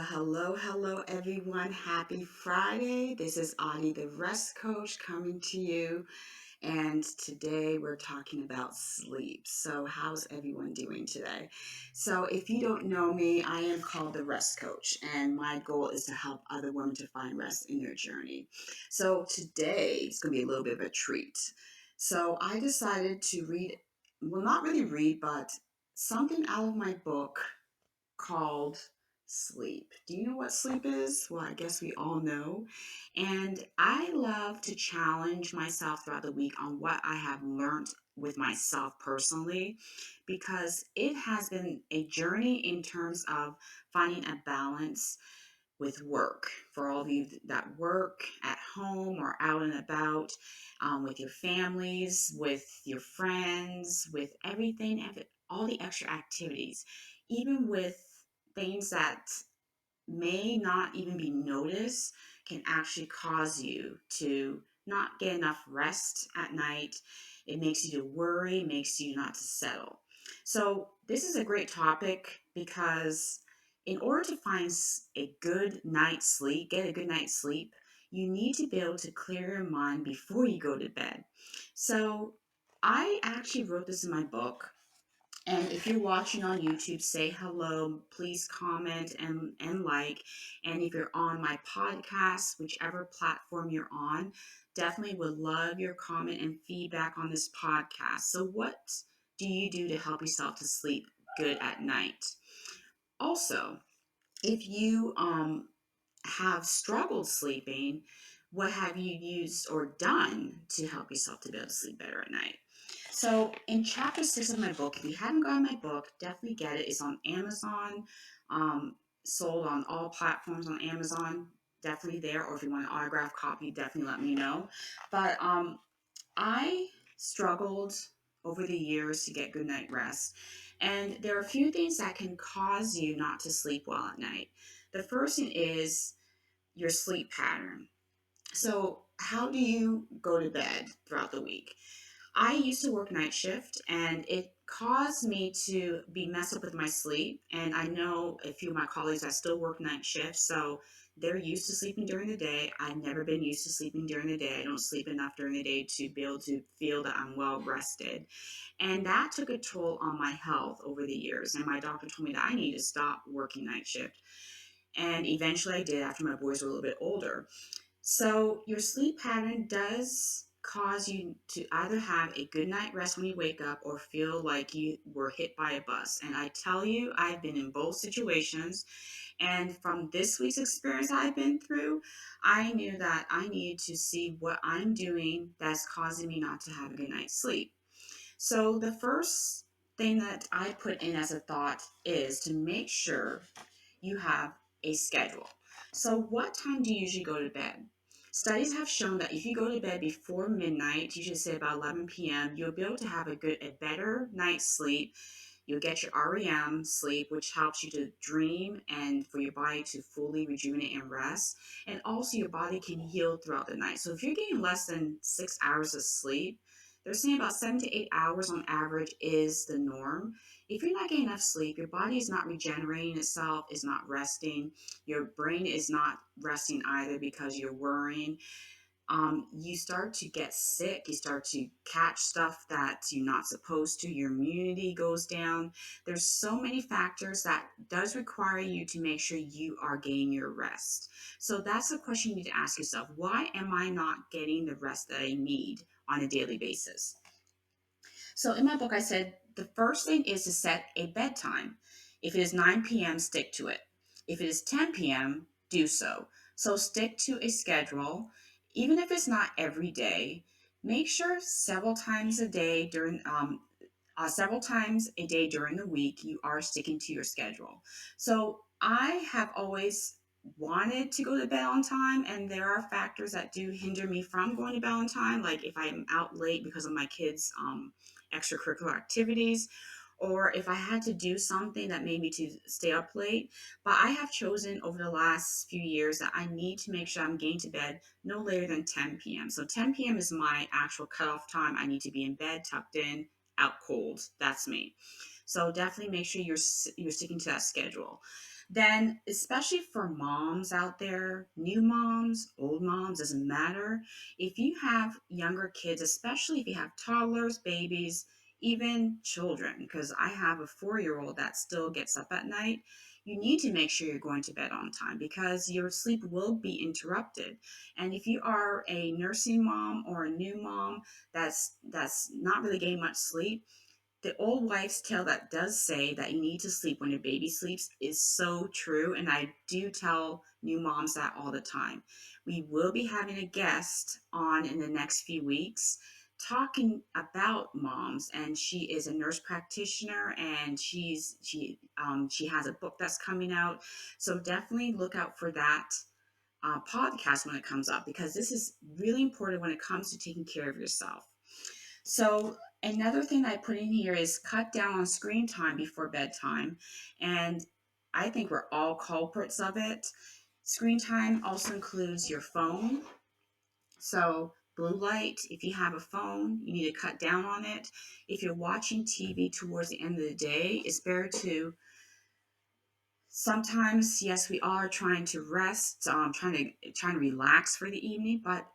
Hello, everyone. Happy Friday. This is Adi, the rest coach, coming to you. And today we're talking about sleep. So, how's everyone doing today? So, if you don't know me, I am called the rest coach, and my goal is to help other women to find rest in their journey. So, today it's going to be a little bit of a treat. So, I decided to read, well, not really read, but something out of my book called sleep. Do you know what sleep is? Well, I guess we all know. And I love to challenge myself throughout the week on what I have learned with myself personally because it has been a journey in terms of finding a balance with work for all of you that work at home or out and about, with your families, with your friends, with everything, all the extra activities, even with things that may not even be noticed can actually cause you to not get enough rest at night. It makes you to worry, makes you not to settle. So, this is a great topic because in order to find a good night's sleep, get a good night's sleep, you need to be able to clear your mind before you go to bed. So, I actually wrote this in my book, and if you're watching on YouTube, say hello, please comment and like. And if you're on my podcast, whichever platform you're on, definitely would love your comment and feedback on this podcast. So, what do you do to help yourself to sleep good at night? Also, if you have struggled sleeping, what have you used or done to help yourself to be able to sleep better at night? So, in chapter 6 of my book, if you haven't gotten my book, definitely get it. It's on Amazon, um, sold on all platforms on Amazon, definitely there. Or if you want an autographed copy, definitely let me know. But I struggled over the years to get good night rest. And there are a few things that can cause you not to sleep well at night. The first thing is your sleep pattern. So, how do you go to bed throughout the week? I used to work night shift and it caused me to be messed up with my sleep. And I know a few of my colleagues that still work night shift, so they're used to sleeping during the day. I've never been used to sleeping during the day. I don't sleep enough during the day to be able to feel that I'm well rested. And that took a toll on my health over the years. And my doctor told me that I need to stop working night shift. And eventually I did after my boys were a little bit older. So, your sleep pattern does cause you to either have a good night rest when you wake up or feel like you were hit by a bus. And I tell you, I've been in both situations. And from this week's experience I've been through, I knew that I needed to see what I'm doing that's causing me not to have a good night's sleep. So, the first thing that I put in as a thought is to make sure you have a schedule. So, what time do you usually go to bed? Studies have shown that if you go to bed before midnight, usually say about 11 p.m., you'll be able to have a better night's sleep. You'll get your REM sleep, which helps you to dream and for your body to fully rejuvenate and rest. And also, your body can heal throughout the night. So, if you're getting less than 6 hours of sleep, they're saying about 7 to 8 hours on average is the norm. If you're not getting enough sleep, your body is not regenerating itself, is not resting. Your brain is not resting either because you're worrying. You start to get sick. You start to catch stuff that you're not supposed to. Your immunity goes down. There's so many factors that does require you to make sure you are getting your rest. So that's the question you need to ask yourself. Why am I not getting the rest that I need on a daily basis? So in my book, I said the first thing is to set a bedtime. If it is 9 p.m., stick to it. If it is 10 p.m., do so. So stick to a schedule, even if it's not every day. Make sure several times a day during the week, you are sticking to your schedule. So I have always wanted to go to bed on time, and there are factors that do hinder me from going to bed on time, like if I'm out late because of my kids' extracurricular activities, or if I had to do something that made me to stay up late. But I have chosen over the last few years that I need to make sure I'm getting to bed no later than 10 p.m. So 10 p.m. is my actual cutoff time. I need to be in bed, tucked in, out cold. That's me. So definitely make sure you're sticking to that schedule. Then, especially for moms out there, new moms, old moms, doesn't matter. If you have younger kids, especially if you have toddlers, babies, even children, because I have a 4-year old that still gets up at night, you need to make sure you're going to bed on time because your sleep will be interrupted. And if you are a nursing mom or a new mom that's not really getting much sleep, the old wives' tale that does say that you need to sleep when your baby sleeps is so true. And I do tell new moms that all the time. We will be having a guest on in the next few weeks talking about moms, and she is a nurse practitioner, and she has a book that's coming out. So definitely look out for that podcast when it comes up, because this is really important when it comes to taking care of yourself. So another thing I put in here is cut down on screen time before bedtime. And I think we're all culprits of it. Screen time also includes your phone. So blue light, if you have a phone, you need to cut down on it. If you're watching TV towards the end of the day, it's better to sometimes, yes, we are trying to rest, trying to relax for the evening, but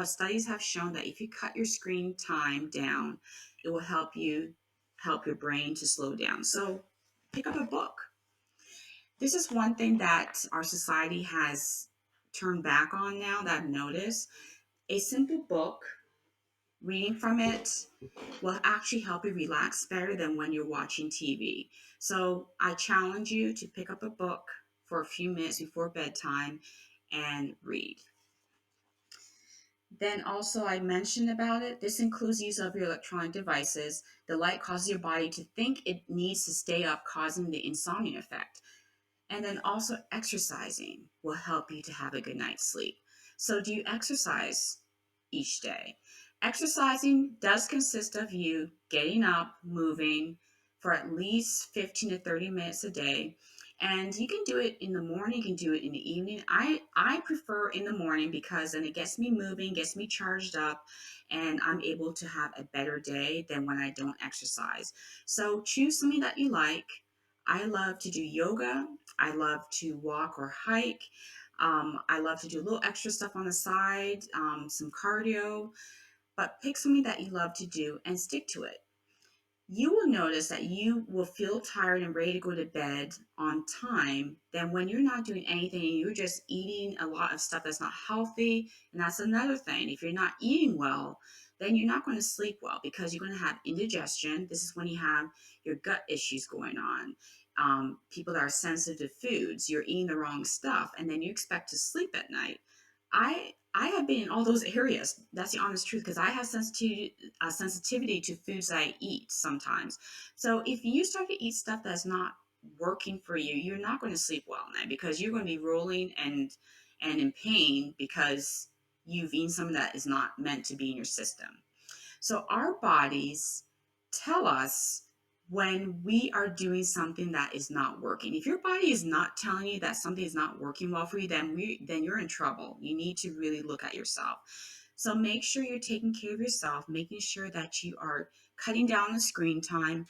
studies have shown that if you cut your screen time down, it will help your brain to slow down. So pick up a book. This is one thing that our society has turned back on now that I've noticed. A simple book, reading from it will actually help you relax better than when you're watching TV. So I challenge you to pick up a book for a few minutes before bedtime and read. Then also I mentioned about it. This includes use of your electronic devices. The light causes your body to think it needs to stay up, causing the insomnia effect. And then also exercising will help you to have a good night's sleep. So do you exercise each day? Exercising does consist of you getting up, moving for at least 15 to 30 minutes a day. And you can do it in the morning, you can do it in the evening. I prefer in the morning because then it gets me moving, gets me charged up, and I'm able to have a better day than when I don't exercise. So choose something that you like. I love to do yoga. I love to walk or hike. I love to do a little extra stuff on the side, some cardio, but pick something that you love to do and stick to it. You will notice that you will feel tired and ready to go to bed on time than when you're not doing anything and you're just eating a lot of stuff that's not healthy. And that's another thing. If you're not eating well, then you're not going to sleep well because you're going to have indigestion. This is when you have your gut issues going on. People that are sensitive to foods, you're eating the wrong stuff, and then you expect to sleep at night. I have been in all those areas. That's the honest truth because I have sensitivity to foods that I eat sometimes. So if you start to eat stuff that's not working for you, you're not going to sleep well at night because you're going to be rolling and in pain because you've eaten something that is not meant to be in your system. So our bodies tell us when we are doing something that is not working. If your body is not telling you that something is not working well for you, then you're in trouble. You need to really look at yourself. So make sure you're taking care of yourself, making sure that you are cutting down the screen time,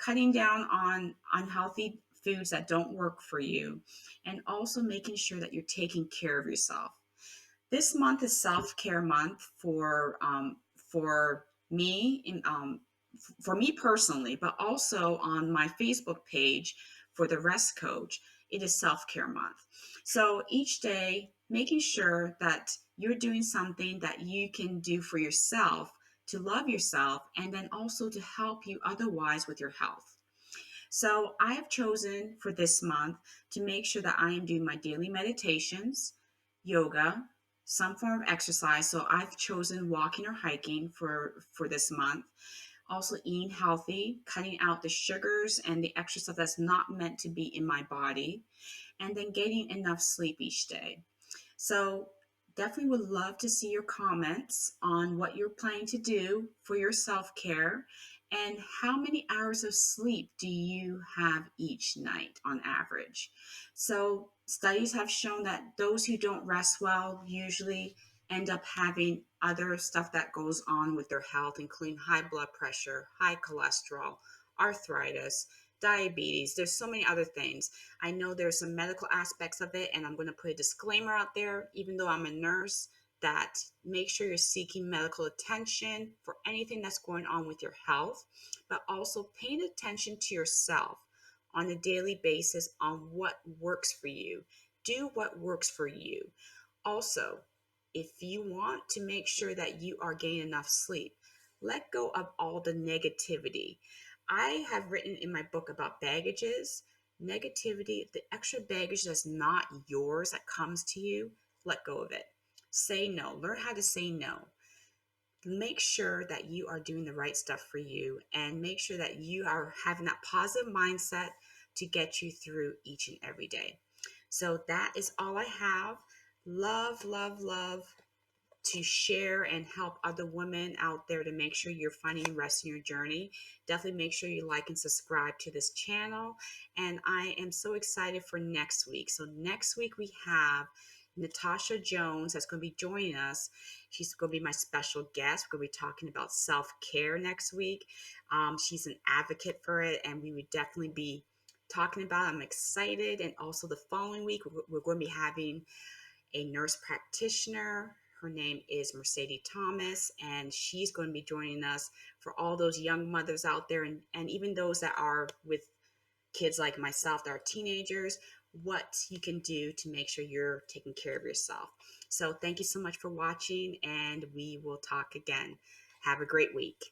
cutting down on unhealthy foods that don't work for you, and also making sure that you're taking care of yourself. This month is self-care month for me for me personally, but also on my Facebook page for the rest coach, it is self-care month. So each day making sure that you're doing something that you can do for yourself to love yourself and then also to help you otherwise with your health. So I have chosen for this month to make sure that I am doing my daily meditations, yoga, some form of exercise. So I've chosen walking or hiking for this month. Also eating healthy, cutting out the sugars and the extra stuff that's not meant to be in my body, and then getting enough sleep each day. So definitely would love to see your comments on what you're planning to do for your self-care and how many hours of sleep do you have each night on average. So studies have shown that those who don't rest well usually end up having other stuff that goes on with their health, including high blood pressure, high cholesterol, arthritis, diabetes. There's so many other things. I know there's some medical aspects of it, and I'm going to put a disclaimer out there, even though I'm a nurse, that make sure you're seeking medical attention for anything that's going on with your health, but also paying attention to yourself on a daily basis on what works for you. Do what works for you. Also, if you want to make sure that you are getting enough sleep, let go of all the negativity. I have written in my book about baggages, negativity, the extra baggage that's not yours that comes to you, let go of it. Say no. Learn how to say no. Make sure that you are doing the right stuff for you and make sure that you are having that positive mindset to get you through each and every day. So that is all I have. Love, love, love to share and help other women out there to make sure you're finding rest in your journey. Definitely make sure you like and subscribe to this channel. And I am so excited for next week. So next week we have Natasha Jones that's going to be joining us. She's going to be my special guest. We're going to be talking about self-care next week. She's an advocate for it, and we would definitely be talking about it. I'm excited. And also the following week, we're going to be having a nurse practitioner. Her name is Mercedes Thomas, and she's going to be joining us for all those young mothers out there, and even those that are with kids like myself that are teenagers, what you can do to make sure you're taking care of yourself. So thank you so much for watching, and we will talk again. Have a great week.